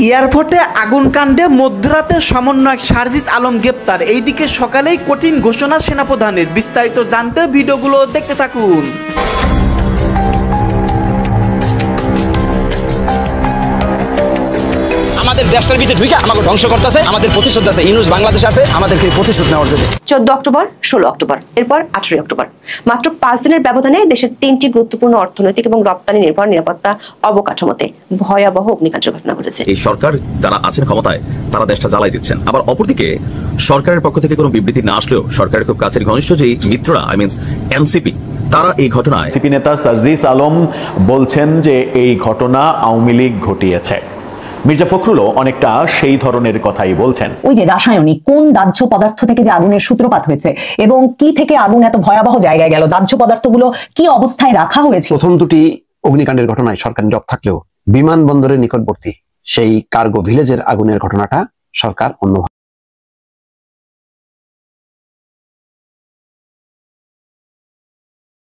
এয়ারপোর্টে আগুন কাণ্ডে মধ্যরাতে সমন্বয়ক শারজিস আলম গ্রেপ্তার। এইদিকে সকালেই কঠিন ঘোষণা সেনাপ্রধানের। বিস্তারিত জানতে ভিডিওগুলো দেখতে থাকুন। আমাদের দেশের ভিতরে ঢুকে আমাকে ধ্বংস করতেছে, আমাদের প্রতিশোধ আছে। ইউনূস বাংলাদেশে আসে আমাদেরকে প্রতিশোধ নেওয়ার জন্য। 14 অক্টোবর, 16 অক্টোবর, এরপর 18 অক্টোবর, মাত্র 5 দিনের ব্যবধানে দেশের 3টি গুরুত্বপূর্ণ অর্থনৈতিক এবং রপ্তানি নির্ভর নিরাপত্তা অবকাঠামোতে ভয়াবহ অগ্নিকাণ্ডের ঘটনা ঘটেছে। এই সরকার যারা আছেন ক্ষমতায় তারা দেশটা জ্বালাই দিচ্ছেন। আবার অপরদিকে সরকারের পক্ষ থেকে কোনো বিবৃতি না আসলেও সরকারের খুব কাছের ঘনিষ্ঠ যে মিত্ররা, এনসিপি, তারা এই ঘটনায় সিপি নেতা শারজিস আলম বলছেন যে এই ঘটনা আওয়ামী লীগ ঘটিয়েছে। মির্জা ফখরুলও অনেকটা সেই ধরনের কথাই বলছেন। ওই যে রাসায়নিক কোন দাহ্য পদার্থ থেকে যে আগুনের সূত্রপাত হয়েছে এবং কি থেকে আগুন এত ভয়াবহ জায়গায় গেল, দাহ্য পদার্থগুলো কি অবস্থায় রাখা হয়েছে। প্রথম দুটি অগ্নিকাণ্ডের ঘটনায় সরকার নীরব থাকলেও বিমানবন্দরের নিকটবর্তী সেই কার্গো ভিলেজের আগুনের ঘটনাটা সরকার অন্য